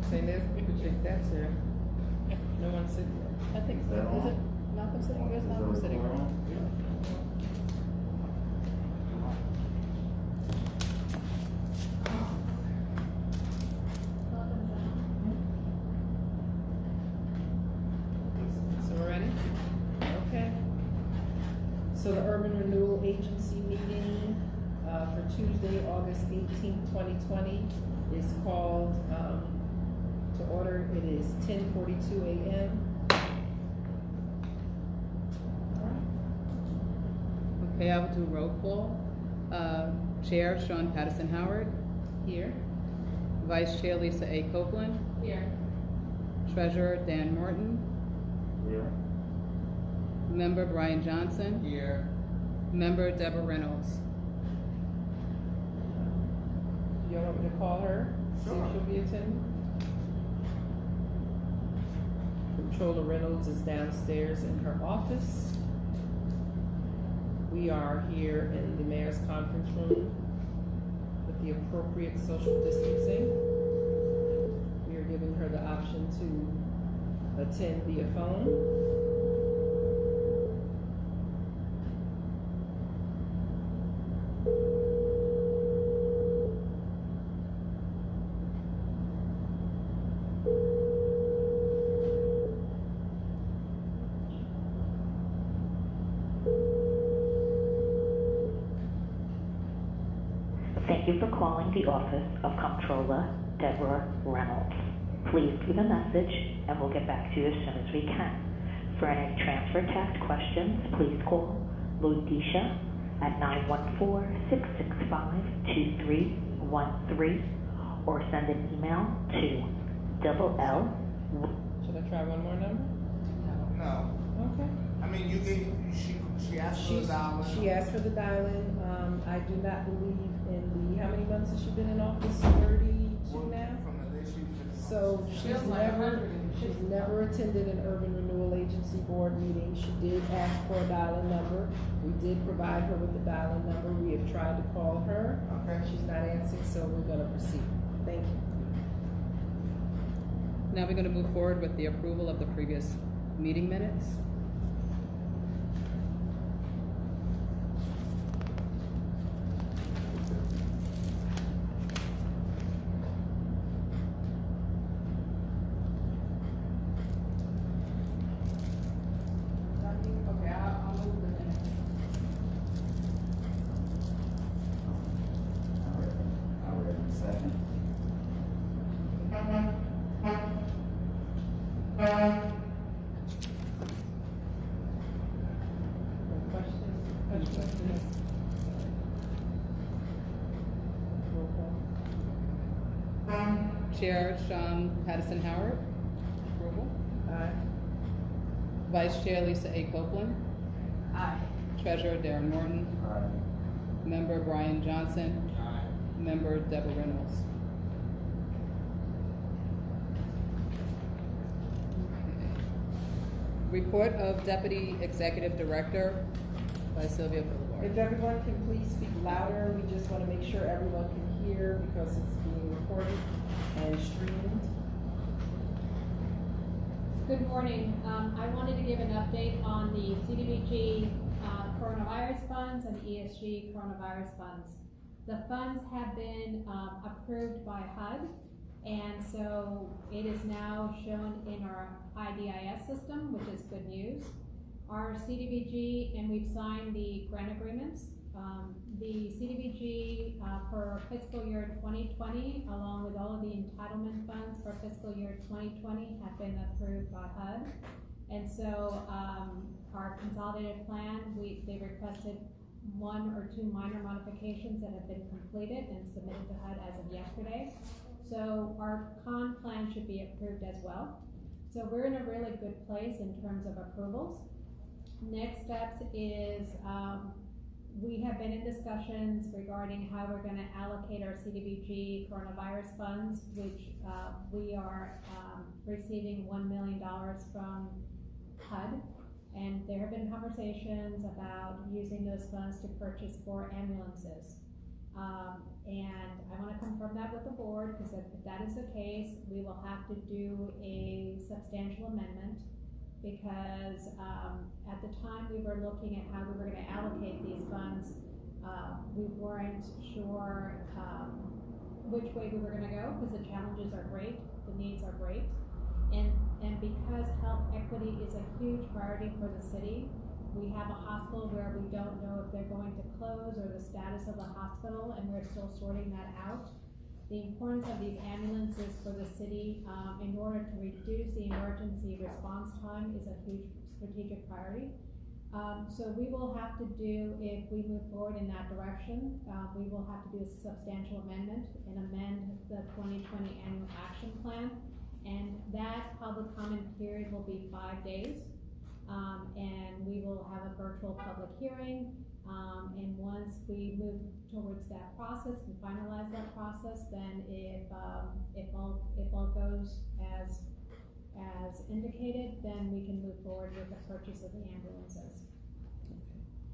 Saying there's people check that's here. No one sitting there. I think so. Is it Malcolm sitting? Where's Malcolm sitting? So we're ready? Okay. So the Urban Renewal Agency meeting for Tuesday, August 18th, 2020 is called to order. It is 10:42 a.m. Okay, I will do roll call. Chair Sean Patterson Howard. Here. Vice Chair Lisa A. Copeland. Here. Treasurer Dan Morton. Here. Member Brian Johnson. Here. Member Deborah Reynolds. You want me to call her? See Sure. if she'll be attending? Controller Reynolds is downstairs in her office. We are here in the mayor's conference room with the appropriate social distancing. We are giving her the option to attend via phone. Thank you for calling the office of Comptroller Deborah Reynolds. Please leave a message and we'll get back to you as soon as we can. For any transfer tax questions, please call Ludisha at 914-665-2313 or send an email to double-L. Should I try one more number? No. Okay. I mean, she asked for the dial-in. She asked for the dial-in. I do not believe in how many months has she been in office? 32 now? From the day she finished. So she's never attended an Urban Renewal Agency board meeting. She did ask for a dial-in number. We did provide her with the dial-in number. We have tried to call her. Okay. She's not answering, so we're gonna proceed. Thank you. Now we're going to move forward with the approval of the previous meeting minutes. Okay, I'll move the minutes. I read the second. Questions? Roll call. Chair Sean Patterson Howard. Approval. Aye. Vice Chair Lisa A. Copeland. Aye. Treasurer Darren Morton. Aye. Member Brian Johnson. Aye. Member Deborah Reynolds. Report of Deputy Executive Director by Sylvia Boulevard. If everyone can please speak louder, we just want to make sure everyone can hear because it's being recorded and streamed. Good morning. I wanted to give an update on the CDBG coronavirus funds and ESG coronavirus funds. The funds have been approved by HUD, and so it is now shown in our IDIS system, which is good news. Our CDBG, and we've signed the grant agreements. The CDBG for fiscal year 2020, along with all of the entitlement funds for fiscal year 2020 have been approved by HUD. And so our consolidated plan, they requested 1 or 2 minor modifications that have been completed and submitted to HUD as of yesterday. So our con plan should be approved as well. So we're in a really good place in terms of approvals. Next steps is we have been in discussions regarding how we're going to allocate our CDBG coronavirus funds, which we are receiving $1 million from HUD. And there have been conversations about using those funds to purchase 4 ambulances. And I wanna confirm that with the board, because if that is the case, we will have to do a substantial amendment. Because, at the time we were looking at how we were gonna allocate these funds, we weren't sure, which way we were gonna go, because the challenges are great, the needs are great. And because health equity is a huge priority for the city, we have a hospital where we don't know if they're going to close or the status of the hospital, and we're still sorting that out. The importance of these ambulances for the city, in order to reduce the emergency response time, is a huge strategic priority. So we will have to do, if we move forward in that direction, we will have to do a substantial amendment and amend the 2020 annual action plan. And that public comment period will be 5 days. And we will have a virtual public hearing. And once we move towards that process and finalize that process, then if all goes as indicated, then we can move forward with the purchase of the ambulances.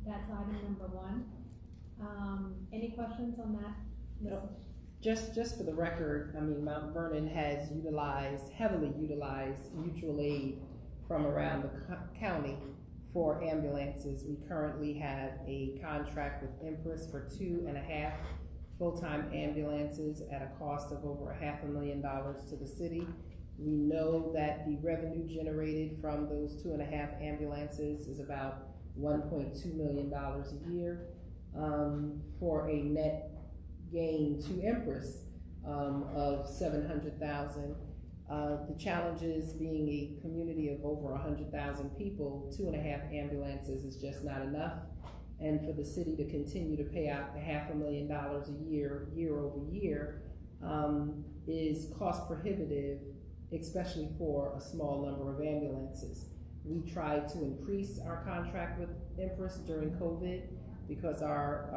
That's item number 1. Any questions on that? No. Just for the record, I mean, Mount Vernon has heavily utilized mutual aid from around the county for ambulances. We currently have a contract with Empress for 2.5 full-time ambulances at a cost of over $500,000 to the city. We know that the revenue generated from those 2.5 ambulances is about $1.2 million a year, for a net gain to Empress of $700,000. The challenges being a community of over 100,000 people, 2.5 ambulances is just not enough. And for the city to continue to pay out $500,000 a year, year over year, is cost prohibitive, especially for a small number of ambulances. We tried to increase our contract with Empress during COVID because our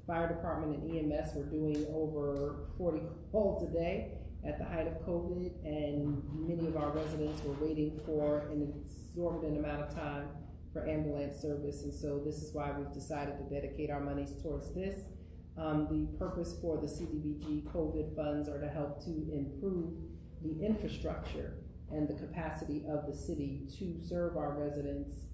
fire department and EMS were doing over 40 calls a day at the height of COVID, and many of our residents were waiting for an exorbitant amount of time for ambulance service, and so this is why we've decided to dedicate our monies towards this. The purpose for the CDBG COVID funds are to help to improve the infrastructure and the capacity of the city to serve our residents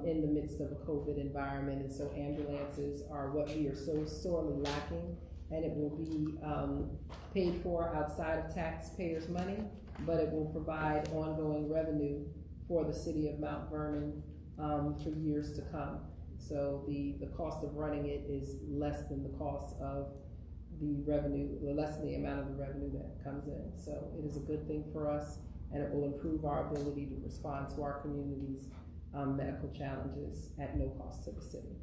in the midst of a COVID environment, and so ambulances are what we are so sorely lacking, and it will be paid for outside of taxpayers' money, but it will provide ongoing revenue for the city of Mount Vernon for years to come. So the cost of running it is less than the cost of the revenue, less than the amount of the revenue that comes in. So it is a good thing for us, and it will improve our ability to respond to our community's medical challenges at no cost to the city.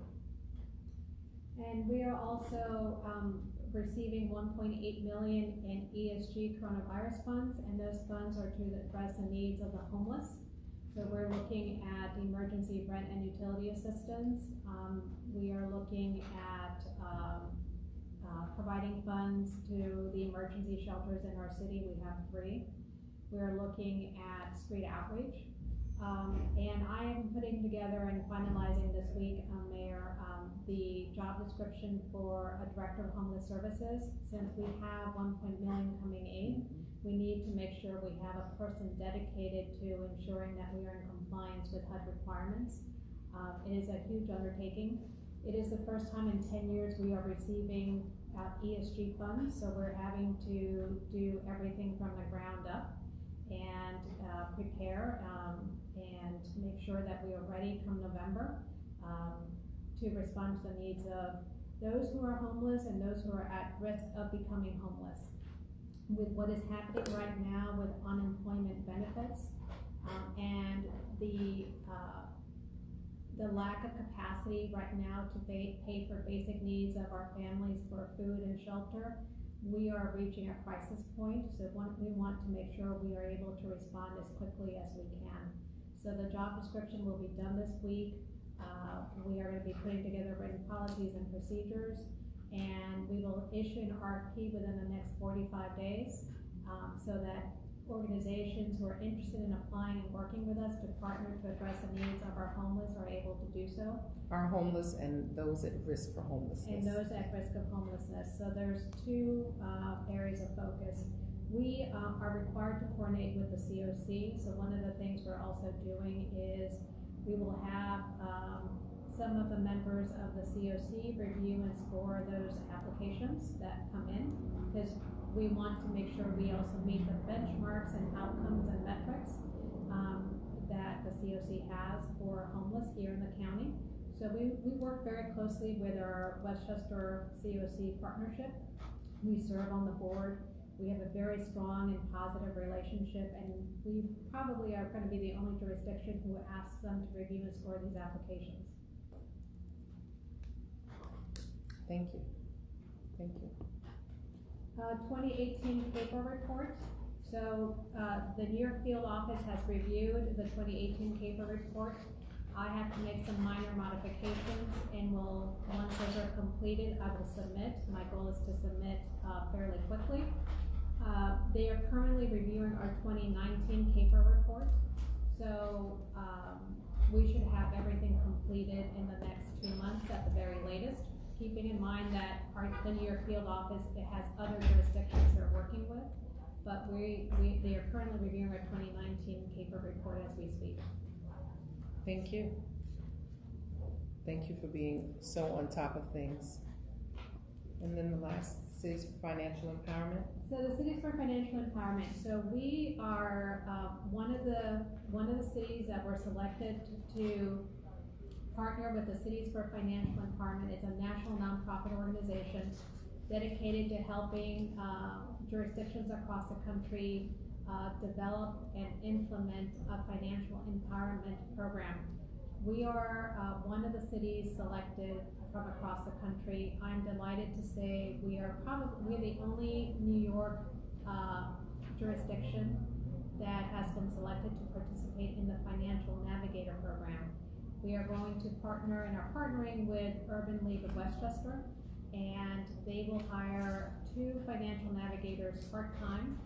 And we are also receiving $1.8 million in ESG coronavirus funds, and those funds are to address the needs of the homeless. So we're looking at emergency rent and utility assistance. We are looking at providing funds to the emergency shelters in our city. We have 3. We're looking at street outreach. And I am putting together and finalizing this week, Mayor, the job description for a director of homeless services. Since we have $1 million coming in, we need to make sure we have a person dedicated to ensuring that we are in compliance with HUD requirements. It is a huge undertaking. It is the first time in 10 years we are receiving ESG funds, so we're having to do everything from the ground up and prepare and make sure that we are ready come November to respond to the needs of those who are homeless and those who are at risk of becoming homeless. With what is happening right now with unemployment benefits and the lack of capacity right now to pay for basic needs of our families for food and shelter, we are reaching a crisis point. So we want to make sure we are able to respond as quickly as we can. So the job description will be done this week. We are going to be putting together written policies and procedures, and we will issue an RFP within the next 45 days, so that organizations who are interested in applying and working with us to partner to address the needs of our homeless are able to do so, Are homeless and those at risk for and homelessness. those at risk of homelessness. So there's two areas of focus. We are required to coordinate with the COC, so one of the things we're also doing is we will have some of the members of the COC review and score those applications that come in, because we want to make sure we also meet the benchmarks and outcomes and metrics that the COC has for homeless here in the county. So we work very closely with our Westchester COC partnership. We serve on the board. We have a very strong and positive relationship, and we probably are going to be the only jurisdiction who asks them to review and score these applications. Thank you. Thank you. 2018 CAPER report. So the New York field office has reviewed the 2018 CAPER report. I have to make some minor modifications, and once those are completed, I will submit. My goal is to submit fairly quickly. They are currently reviewing our 2019 CAPER report. So we should have everything completed in the next 2 months at the very latest, keeping in mind that the New York field office, it has other jurisdictions they're working with, but they are currently reviewing our 2019 CAPER report as we speak. Thank you. Thank you for being so on top of things. And then the last, Cities for Financial Empowerment. So the Cities for Financial Empowerment. So we are one of the cities that were selected to partner with the Cities for Financial Empowerment. It's a national nonprofit organization dedicated to helping jurisdictions across the country develop and implement a financial empowerment program. We are one of the cities selected from across the country. I'm delighted to say we're the only New York jurisdiction that has been selected to participate in the Financial Navigator program. We are going to partner and are partnering with Urban League of Westchester, and they will hire 2 financial navigators part-time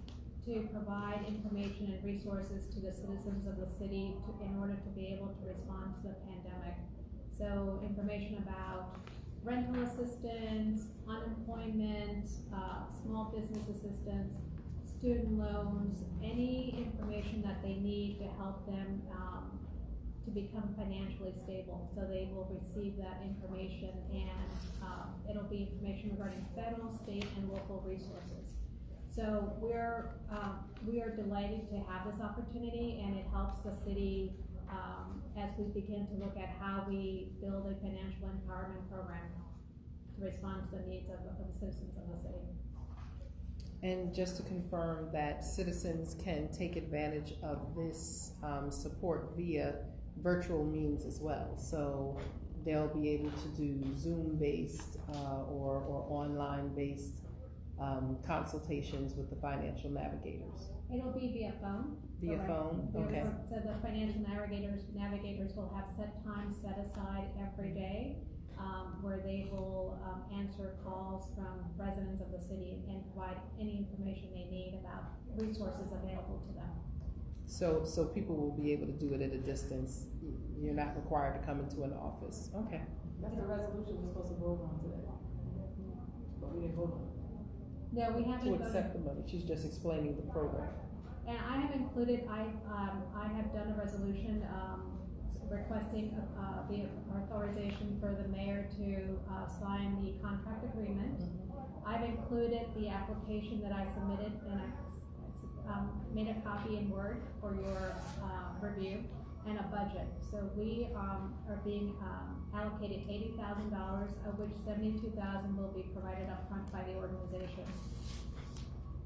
to provide information and resources to the citizens of the city in order to be able to respond to the pandemic. So information about rental assistance, unemployment, small business assistance, student loans, any information that they need to help them to become financially stable. So they will receive that information, and it'll be information regarding federal, state, and local resources. So we are delighted to have this opportunity, and it helps the city as we begin to look at how we build a financial empowerment program to respond to the needs of the citizens of the city. And just to confirm that citizens can take advantage of this support via virtual means as well. So they'll be able to do Zoom-based or online-based consultations with the financial navigators. It'll be via phone. Via correct. phone, okay. So the financial navigators will have set times set aside every day where they will answer calls from residents of the city and provide any information they need about resources available to them. So people will be able to do it at a distance. You're not required to come into an office. Okay. That's the resolution we're supposed to vote on today, but we didn't vote on it. No, we haven't To voted. accept the money. She's just explaining the program. And I have included, I have done a resolution requesting the authorization for the mayor to sign the contract agreement. I've included the application that I submitted, and I made a copy in Word for your review, and a budget. So we are being allocated $80,000, of which $72,000 will be provided up front by the organization.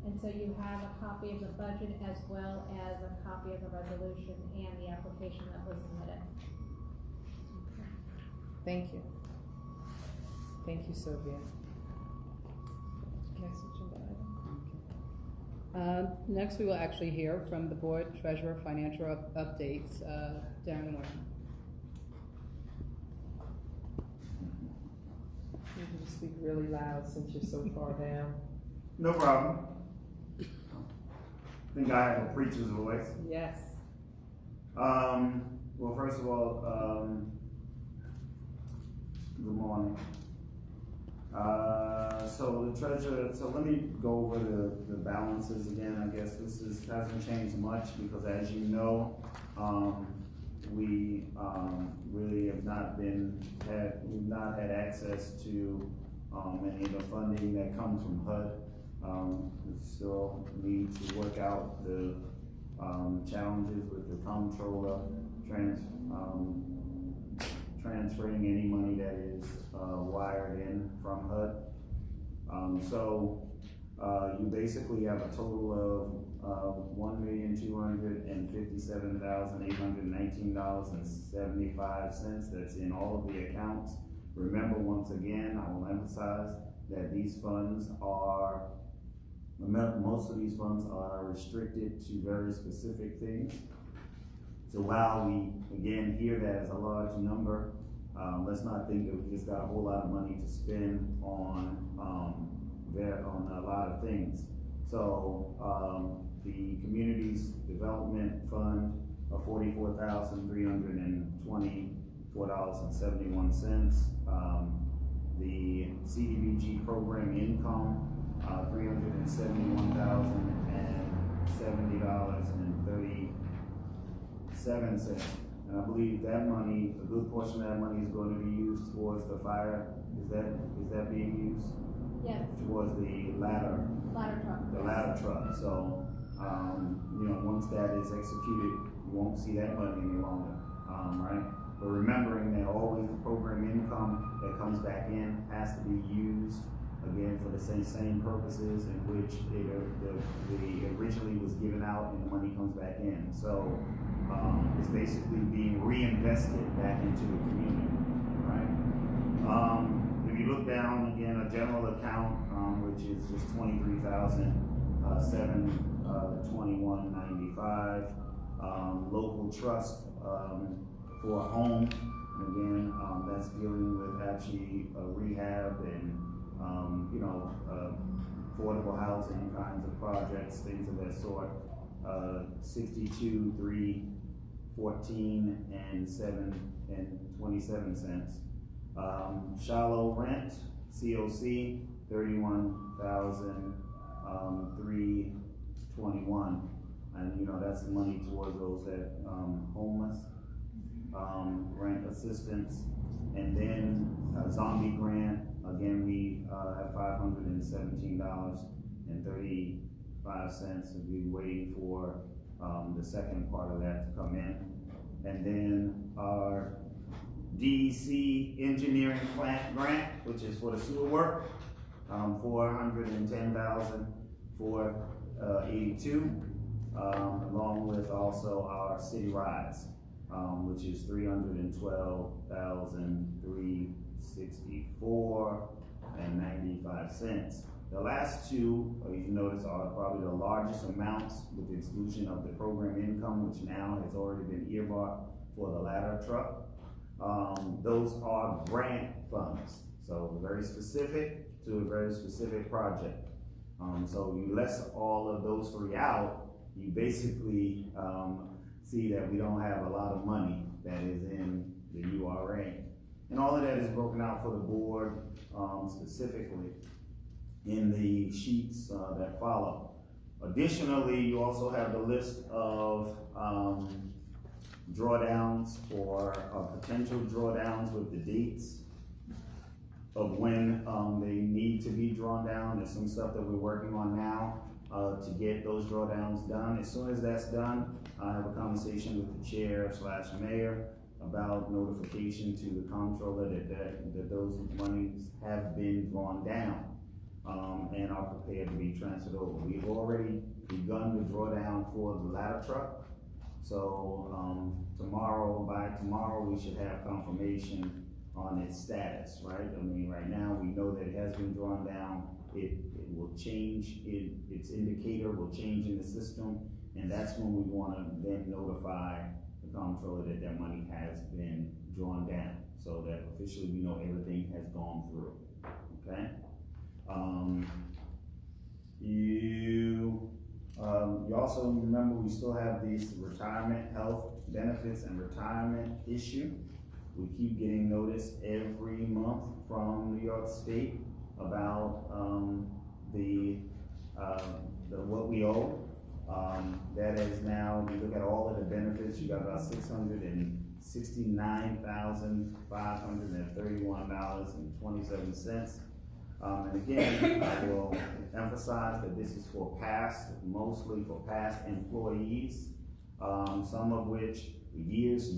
And so you have a copy of the budget as well as a copy of the resolution and the application that was submitted. Thank you. Thank you, Sylvia. Next agenda item. Next, we will actually hear from the board treasurer financial updates. Darren Moore. You can speak really loud since you're so far down. No problem. think I have a preacher's voice. Yes. Well, first of all, good morning. So the treasurer, so let me go over the balances again. I guess hasn't changed much because as you know, we really have we've not had access to any of the funding that comes from HUD. We still need to work out the challenges with the comptroller transferring any money that is wired in from HUD. So you basically have a total of $1,257,819.75 that's in all of the accounts. Remember, once again, I will emphasize that most of these funds are restricted to very specific things. So while we, again, hear that as a large number, let's not think that we just got a whole lot of money to spend on a lot of things. So the Communities Development Fund of $44,324.71. The CDBG program income, $371,070.37. And I believe that money, a good portion of that money is going to be used towards the fire. Is that being used? Yes, Towards the ladder truck. So, once that is executed, you won't see that money any longer, right? But remembering that always the program income that comes back in has to be used again for the same purposes in which it originally was given out and the money comes back in. So it's basically being reinvested back into the community, right? If you look down again, a general account, which is just $23,721.95. Local trust for a home, and again, that's dealing with actually rehab and affordable housing kinds of projects, things of that sort. 62,314 and 27 cents. Shallow rent, COC, 31,321, and that's the money towards those that homeless, rent assistance, and then zombie grant. Again, we have $517.35. We'll be waiting for the second part of that to come in, and then our DEC engineering plant grant, which is for the sewer work, $410,482, along with also our city rides, which is $312,364.95. The last two, you notice, are probably the largest amounts with the exclusion of the program income, which now has already been earmarked for the ladder truck. Those are grant funds, so very specific to a very specific project. So you less all of those three out, you basically see that we don't have a lot of money that is in the URA. And all of that is broken out for the board specifically in the sheets that follow. Additionally, you also have the list of drawdowns or potential drawdowns with the dates of when they need to be drawn down. There's some stuff that we're working on now to get those drawdowns done. As soon as that's done, I have a conversation with the chair/mayor about notification to the comptroller that those monies have been drawn down and are prepared to be transferred over. We've already begun the drawdown for the ladder truck. So by tomorrow, we should have confirmation on its status, right? I mean, right now, we know that it has been drawn down. It will change, its indicator will change in the system, and that's when we want to then notify the comptroller that that money has been drawn down, so that officially we know everything has gone through, okay? You also also, remember, we still have these retirement health benefits and retirement issue. We keep getting notice every month from New York State about, what we owe. That is now, you look at all of the benefits, you got about $669,531.27. And again, I will emphasize that this is for mostly for past employees, some of which years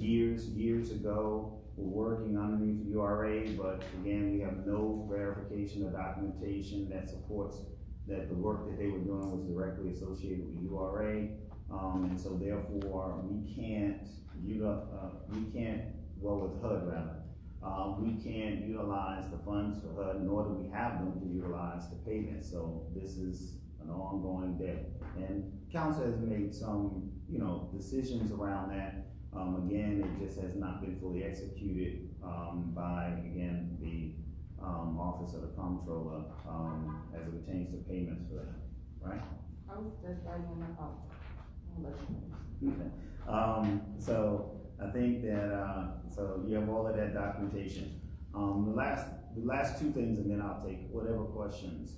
ago were working underneath URA, but again, we have no verification or documentation that supports that the work that they were doing was directly associated with URA. And so therefore, with HUD rather, we can't utilize the funds for HUD, nor do we have them to utilize the payment. So this is an ongoing debt. And council has made some, decisions around that. Again, it just has not been fully executed by, again, the Office of the Comptroller as it pertains to payments for that, right? I was just writing them out. Okay. So I think that, so you have all of that documentation. The last two things, and then I'll take whatever questions.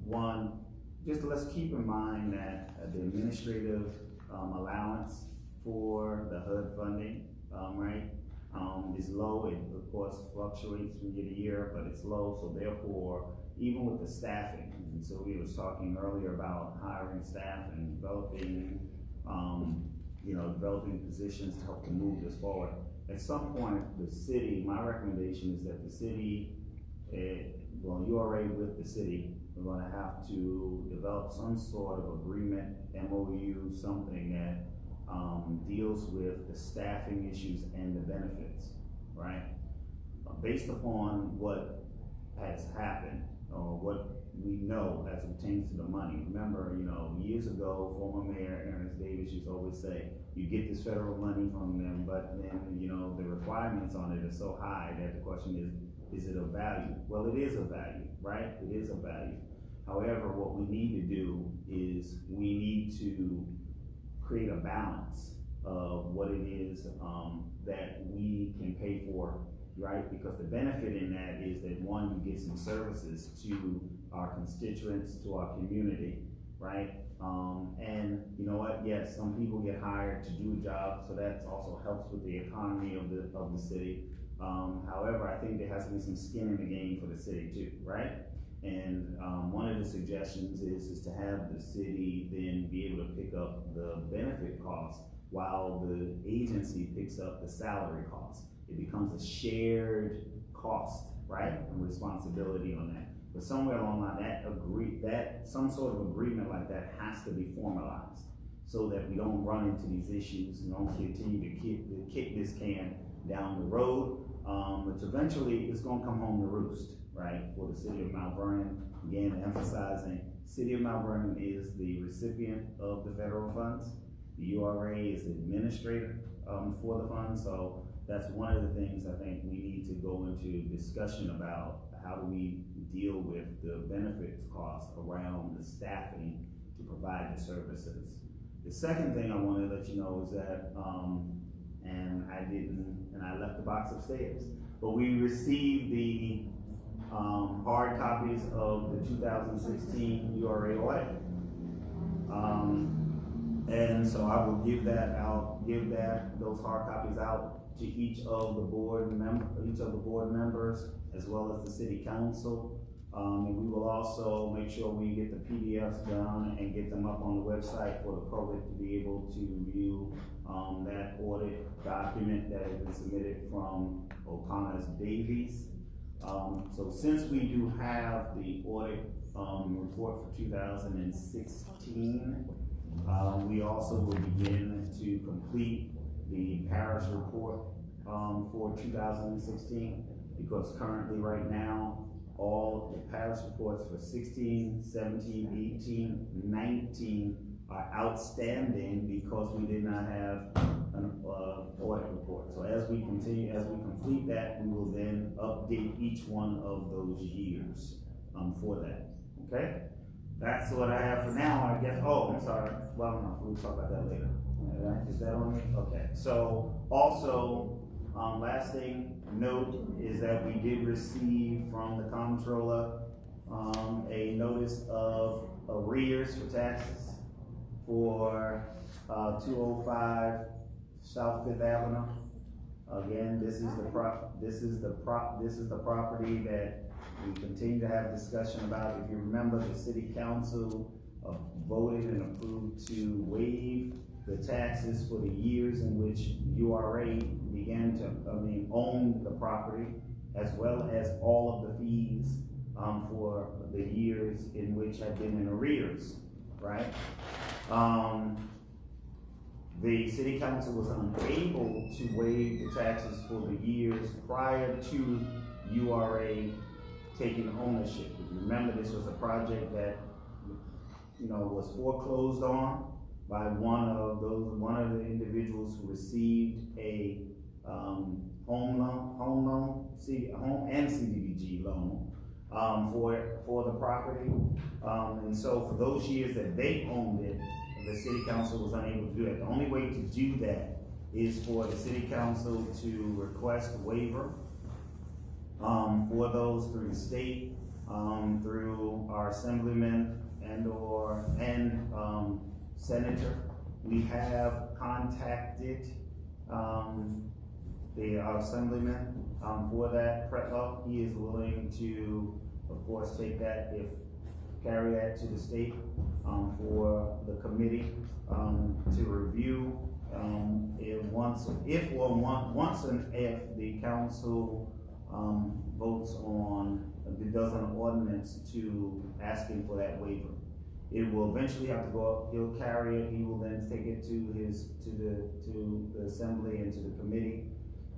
One, just let's keep in mind that the administrative allowance for the HUD funding, right, is low. It of course fluctuates from year to year, but it's low. So therefore, even with the staffing, and so we was talking earlier about hiring staff and developing, developing positions to help to move this forward. At some point, the city, my recommendation is that the city, URA with the city, we're gonna have to develop some sort of agreement, MOU, something that deals with the staffing issues and the benefits, right? Based upon what has happened, or what we know as it pertains to the money. Remember, years ago, former Mayor Ernest Davis used to always say, you get this federal money from them, but then, the requirements on it are so high that the question is it of value? Well, it is of value, right? It is of value. However, what we need to do is we need to create a balance of what it is that we can pay for, right? Because the benefit in that is that one, you get some services to our constituents, to our community, right? And you know what? Yes, some people get hired to do a job, so that also helps with the economy of the city. However, I think there has to be some skin in the game for the city too, right? And one of the suggestions is to have the city then be able to pick up the benefit costs while the agency picks up the salary costs. It becomes a shared cost, right? And responsibility on that. But somewhere along the line, that some sort of agreement like that has to be formalized so that we don't run into these issues and don't continue to kick this can down the road, which eventually is gonna come home to roost, right? For the city of Mount Vernon, again, emphasizing, city of Mount Vernon is the recipient of the federal funds. The URA is the administrator for the funds, so that's one of the things I think we need to go into discussion about. How do we deal with the benefits costs around the staffing to provide the services? The second thing I want to let you know is that, and I left the box upstairs, but we received the hard copies of the 2016 URA audit. And so I will give those hard copies out to each of the board members, as well as the city council. And we will also make sure we get the PDFs done and get them up on the website for the public to be able to view that audit document that has been submitted from O'Connor's Davies. So since we do have the audit report for 2016, we also will begin to complete the parish report for 2016, because currently right now all the parish reports for 16, 17, 18, 19 are outstanding because we did not have an audit report. So as we complete that, we will then update each one of those years for that. Okay? that's what I have for now, I guess. Oh, I'm sorry. Well, no, we'll talk about that later. Is that on me? Okay. So also, last thing note is that we did receive from the comptroller a notice of arrears for taxes for 205 South Fifth Avenue. Again, this is the property that we continue to have discussion about. If you remember, the city council voted and approved to waive the taxes for the years in which URA began to, own the property, as well as all of the fees for the years in which had been in arrears, right? The city council was unable to waive the taxes for the years prior to URA taking ownership. If you remember, this was a project that, was foreclosed on by one of the individuals who received a home and CDBG loan for the property. And so for those years that they owned it, the city council was unable to do it. The only way to do that is for the city council to request a waiver for those through the state, through our assemblyman and senator. We have contacted the assemblyman for that. Pretlow, he is willing to, of course, carry that to the state for the committee to review. Once and if the council votes on, does an ordinance to asking for that waiver. It will eventually have to go up, he'll carry it, he will then take it to the assembly and to the committee.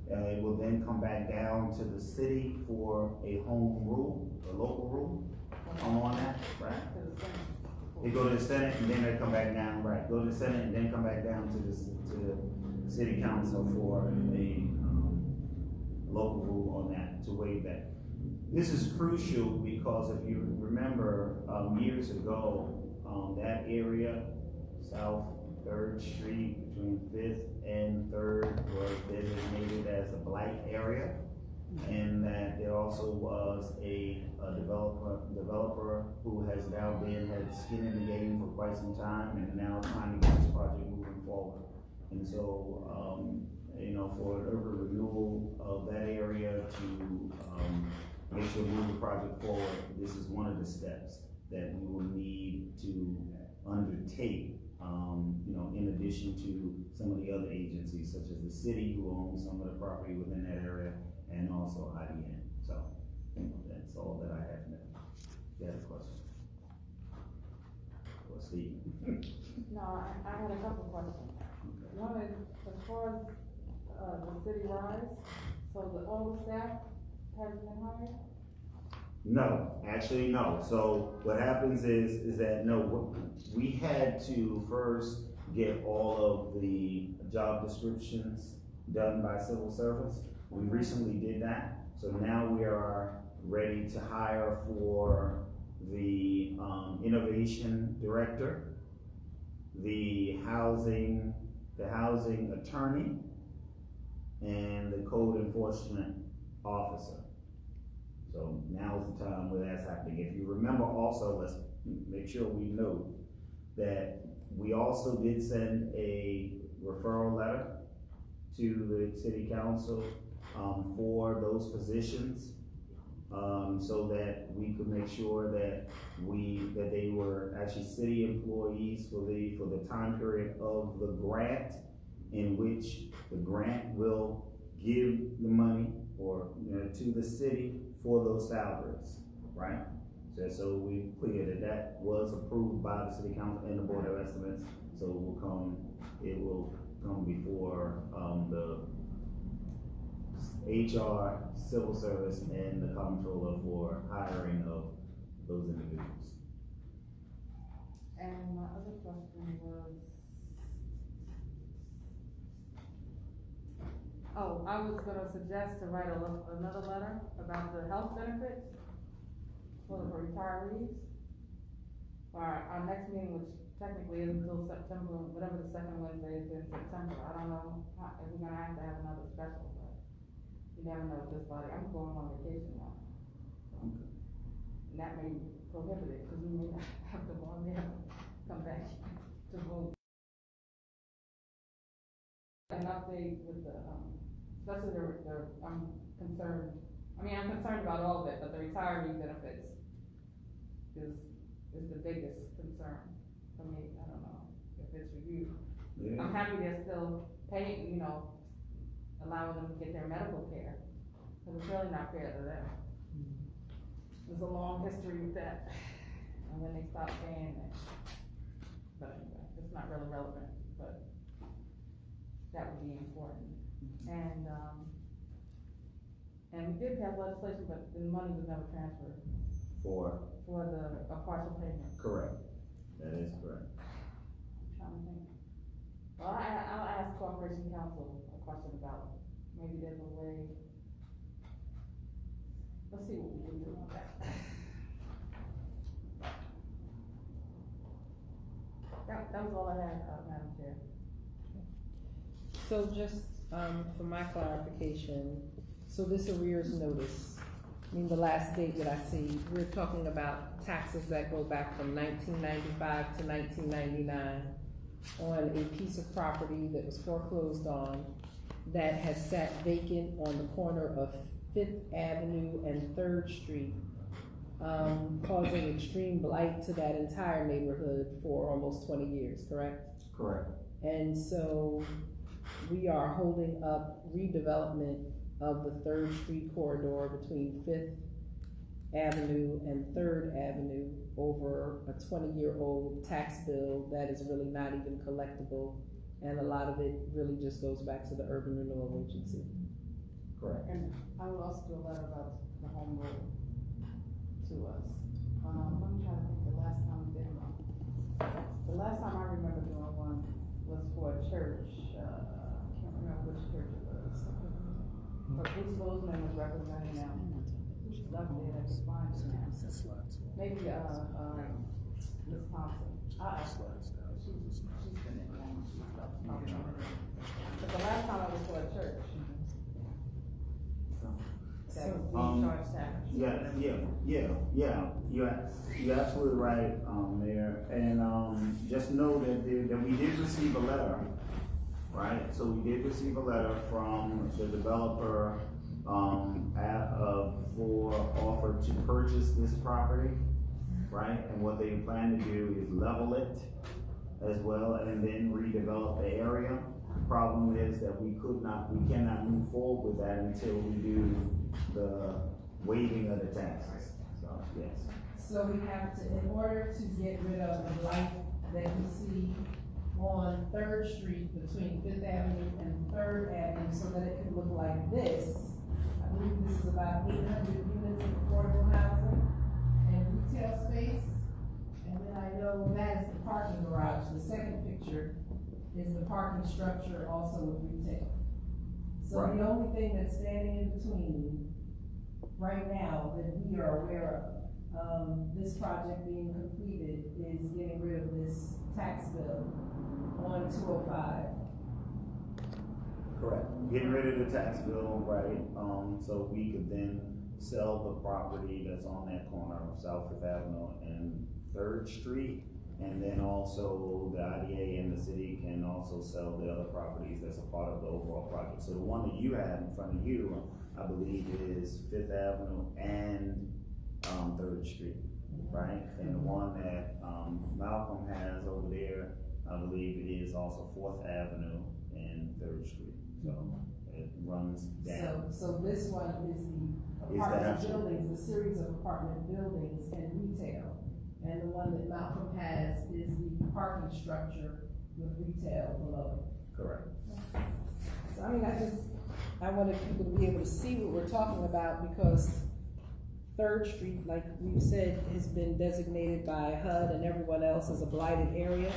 It will then come back down to the city for a home rule, a local rule on that, right? They go to the Senate and then they come back down, right? Go to the Senate and then come back down to the city council for a local rule on that, to waive that. This is crucial because if you remember years ago, that area, South 3rd Street between 5th and 3rd was designated as a blight area. And that there also was a developer who has now had skin in the game for quite some time and now trying to get this project moving forward. And so, for an urban renewal of that area to make sure we move the project forward, this is one of the steps that we will need to undertake, in addition to some of the other agencies, such as the city who owns some of the property within that area, and also IDN. So, that's all that I have now. You had a question? Or Steve? No, I had a couple questions. Okay. One is, as far as the city rise, so all the staff hasn't been hired? No, actually, no. So what happens is that, no, we had to first get all of the job descriptions done by civil service. We recently did that. So now we are ready to hire for the innovation director, the housing attorney, and the code enforcement officer. So now is the time where that's happening. If you remember also, let's make sure we note that we also did send a referral letter to the city council for those positions, so that we could make sure that they were actually city employees for the time period of the grant, in which the grant will give the money to the city for those salaries, right? So we clear that was approved by the city council and the board of estimates. So it will come before the HR, civil service, and the comptroller for hiring of those individuals. And my other question was, I was gonna suggest to write another letter about the health benefits for the retirees. our next meeting, which technically is until September, whatever the second Wednesday is in September, I don't know if we're gonna have to have another special, but you never know with this body, I'm going on vacation now. So, and that may prohibit it, cause we may not have to go on there, come back to vote. An update with the, especially I'm concerned about all of it, but the retiree benefits is the biggest concern for me. I don't know if it's for you. Yeah. I'm happy they're still paying, allowing them to get their medical care, because it's really not fair to them. There's a long history with that, and then they stop paying it. But anyway, it's not really relevant, but that would be important. And we did pass legislation, but the money was never transferred For, for a partial payment. correct, that is correct. I'm trying to think. Well, I'll ask Corporation Council a question about, maybe there's a way. Let's see what we can do with that. That was all I had, Madam Chair. So just, for my clarification, so this arrears notice, the last date that I see, we're talking about taxes that go back from 1995 to 1999 on a piece of property that was foreclosed on that has sat vacant on the corner of 5th Avenue and 3rd Street, causing extreme blight to that entire neighborhood for almost 20 years, correct? Correct. And so we are holding up redevelopment of the 3rd Street corridor between 5th Avenue and 3rd Avenue over a 20-year-old tax bill that is really not even collectible, and a lot of it really just goes back to the Urban Renewal Agency. Correct. And I will also do a letter about the home rule to us. I'm trying to think the last time we did one. The last time I remember doing one was for a church, I can't remember which church it was. But Bruce Bozeman was representing them. Who's left there that could find it now? Maybe, Ms. Thompson. She's been in now, she's probably not in there. But the last time I was for a church. That was being charged tax. You're absolutely right, Mayor, and, just know that we did receive a letter, right? So we did receive a letter from the developer, for offer to purchase this property, right? And what they plan to do is level it as well, and then redevelop the area. Problem is that we cannot move forward with that until we do the waiving of the taxes, so, yes. So we have to, in order to get rid of the blight that we see on 3rd Street between 5th Avenue and 3rd Avenue, so that it can look like this, I believe this is about 800 units of affordable housing and retail space. And then I know that is the parking garage. The second picture is the parking structure also with retail. So Right. the only thing that's standing in between right now that we are aware of, this project being completed, is getting rid of this tax bill on 205. Correct. Getting rid of the tax bill, right, so we could then sell the property that's on that corner of South Fifth Avenue and 3rd Street. And then also the IDA and the city can also sell the other properties that's a part of the overall project. So the one that you have in front of you, I believe, is 5th Avenue and 3rd Street, right? And the one that Malcolm has over there, I believe it is also 4th Avenue and 3rd Street. So it runs down. So this one is the apartment buildings, the series of apartment buildings and retail. And the one that Malcolm has is the parking structure with retail below it. Correct. So I wanted people to be able to see what we're talking about, because 3rd Street, like we've said, has been designated by HUD and everyone else as a blighted area.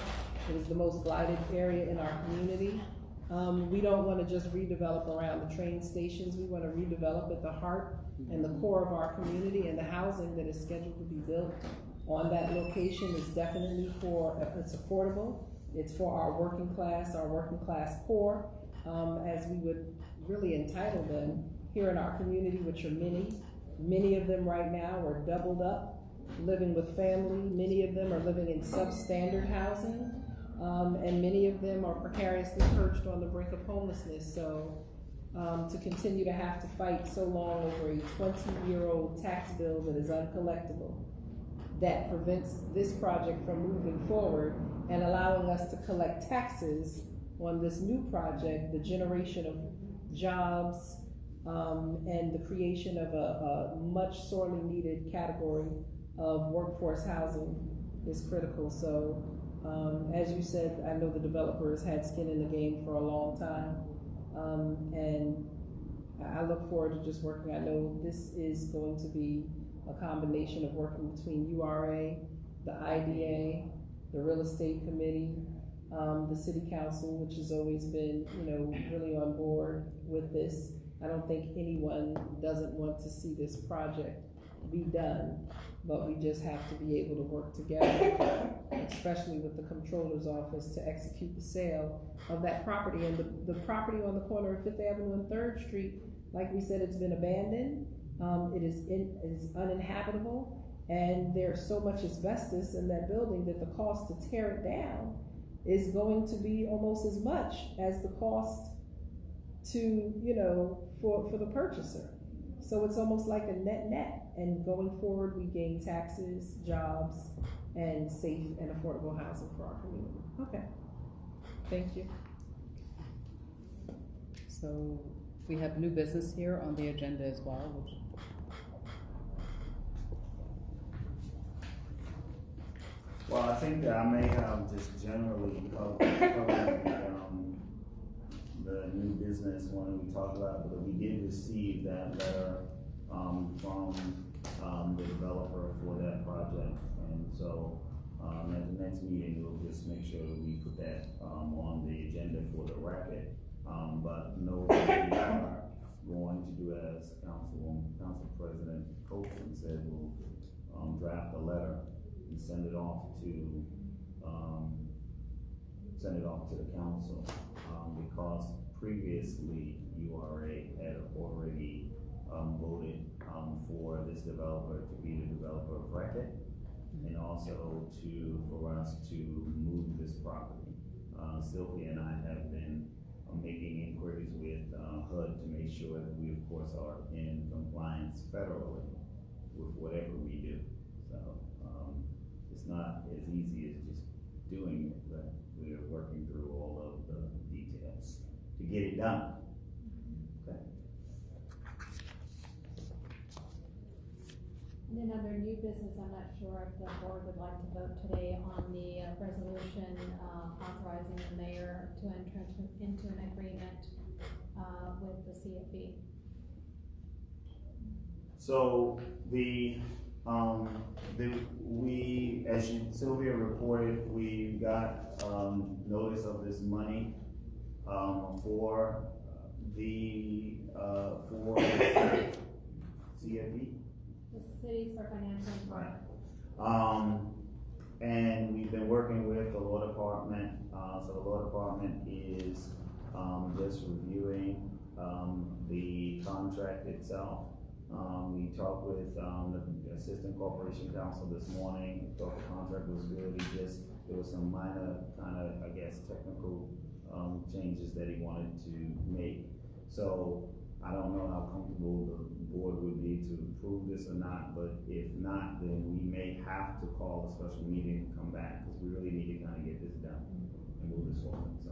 It is the most blighted area in our community. We don't want to just redevelop around the train stations. We want to redevelop at the heart and the core of our community, and the housing that is scheduled to be built on that location is definitely it's affordable. It's for our working class poor, as we would really entitle them here in our community, which are many of them right now are doubled up, living with family. Many of them are living in substandard housing, and many of them are precariously perched on the brink of homelessness. So to continue to have to fight so long over a 20-year-old tax bill that is uncollectible, that prevents this project from moving forward and allowing us to collect taxes on this new project, the generation of jobs, and the creation of a much sorely needed category of workforce housing is critical. So, as you said, I know the developer has had skin in the game for a long time, and I look forward to just working. I know this is going to be a combination of working between URA, the IDA, the real estate committee, the city council, which has always been, really on board with this. I don't think anyone doesn't want to see this project be done, but we just have to be able to work together, especially with the comptroller's office, to execute the sale of that property. And the property on the corner of 5th Avenue and 3rd Street, like we said, it's been abandoned. It is uninhabitable, and there's so much asbestos in that building that the cost to tear it down is going to be almost as much as the cost to, for the purchaser. So it's almost like a net, and going forward, we gain taxes, jobs, and safe and affordable housing for our community. Okay, thank you. So we have new business here on the agenda as well, which Well, I think that I may have just generally covered the new business when we talked about it, but we did receive that letter from the developer for that project, and so at the next meeting we'll just make sure that we put that on the agenda for the record. But know that we are going to do as Council President Copeland said, we'll draft a letter and send it off to the council, because previously URA had already voted for this developer to be the developer of record, and also for us to move this property. Sylvia and I have been making inquiries with HUD to make sure that we, of course, are in compliance federally with whatever we do. So it's not as easy as just doing it, but we're working through all of the details to get it done. Okay. And then under new business, I'm not sure if the board would like to vote today on the resolution authorizing the mayor to enter into an agreement with the CFE. So as Sylvia reported, we got notice of this money for the CFE. The cities for financial employment. Right. And we've been working with the law department. So the law department is just reviewing the contract itself. We talked with the assistant corporation counsel this morning. We thought the contract was good. There was some minor technical changes that he wanted to make. So I don't know how comfortable the board would be to approve this or not, but if not, then we may have to call a special meeting and come back, because we really need to kind of get this done and move this forward. So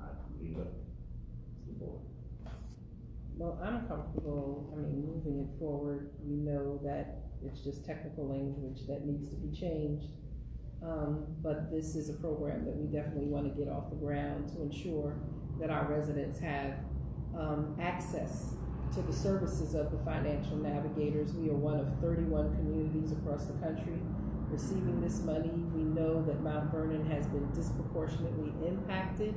I leave it to the board. Well, I'm comfortable, moving it forward. We know that it's just technical language that needs to be changed. But this is a program that we definitely want to get off the ground to ensure that our residents have access to the services of the financial navigators. We are one of 31 communities across the country receiving this money. We know that Mount Vernon has been disproportionately impacted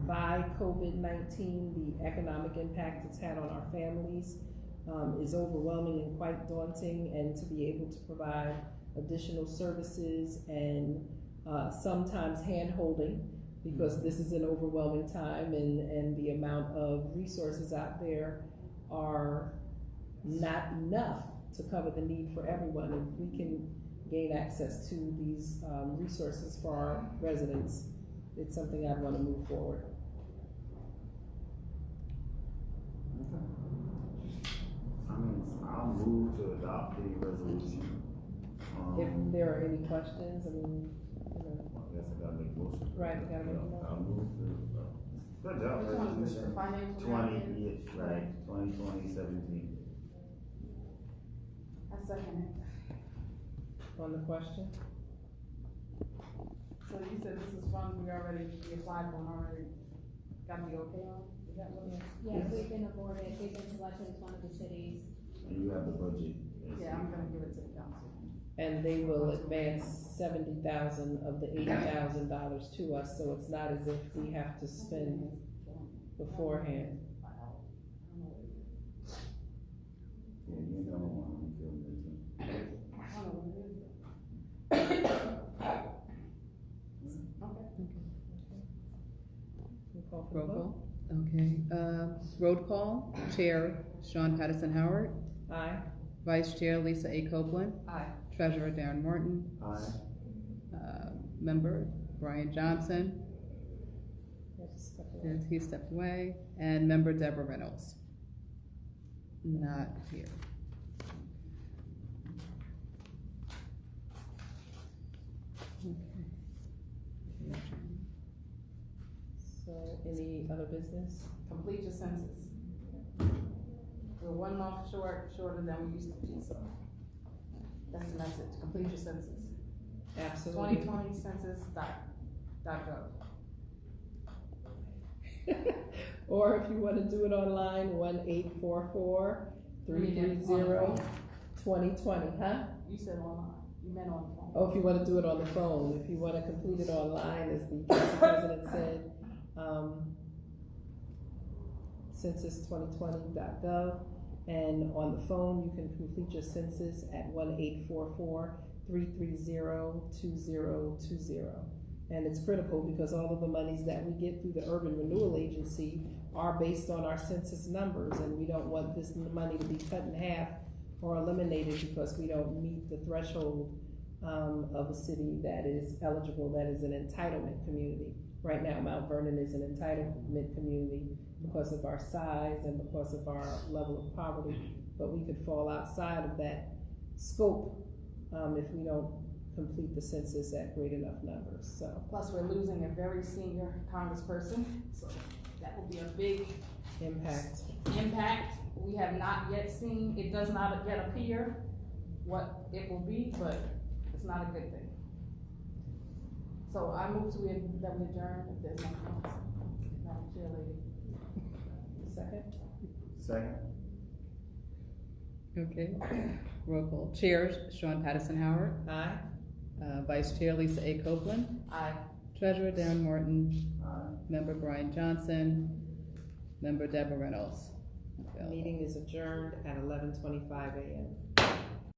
by COVID-19. The economic impact it's had on our families is overwhelming and quite daunting, and to be able to provide additional services and, sometimes hand-holding, because this is an overwhelming time and the amount of resources out there are not enough to cover the need for everyone. If we can gain access to these resources for our residents, it's something I'd want to move forward. I'll move to adopt the resolution. If there are any questions, I mean, I guess I gotta make a motion. right, you gotta make a motion. I'll move to, good job, Which one is this, the resolution. financial? 20, management? yes, right, 2017. I second it. On the question? So you said this is fun, we applied for and already got the okay on, is that what it is? Yes, we've been awarded, we've been selected as one of the cities. And you have the budget. Yeah, I'm gonna give it to the council. And they will advance 70,000 of the $80,000 to us, so it's not as if we have to spend beforehand. Yeah, you know, I'm feeling it too. I don't know what it is. Okay. We'll call for the Roll vote. call. Okay, road call, Chair Sean Patterson Howard, Aye. Vice Chair Lisa A. Copeland, Aye. Treasurer Darren Morton, Aye. Member Brian Johnson, Yeah, just step away. he stepped away, and Member Deborah Reynolds. Not here. Okay. So, any other business? Complete your census. We're 1 month shorter than we used to be, so that's the message, complete your census. Absolutely. 2020 census.gov. Or if you wanna do it online, 1-844-330-2020, huh? You said online, you meant on the phone. Oh, if you wanna do it on the phone, if you wanna complete it online, as the council president said, census2020.gov, and on the phone, you can complete your census at 1-844-330-2020. And it's critical because all of the monies that we get through the Urban Renewal Agency are based on our census numbers, and we don't want this money to be cut in half or eliminated because we don't meet the threshold of a city that is eligible, that is an entitlement community. Right now, Mount Vernon is an entitlement community because of our size and because of our level of poverty, but we could fall outside of that scope if we don't complete the census at great enough numbers, so. Plus, we're losing a very senior congressperson, so that will be a big Impact. impact. We have not yet seen, it does not yet appear what it will be, but it's not a good thing. So I move to that we adjourn if there's nothing else. Madam Chair Lady. Second? Second. Okay, roll call, Chair Sean Patterson Howard, Aye. Vice Chair Lisa A. Copeland, Aye. Treasurer Darren Morton, Aye. Member Brian Johnson, Member Deborah Reynolds. Meeting is adjourned at 11:25 a.m.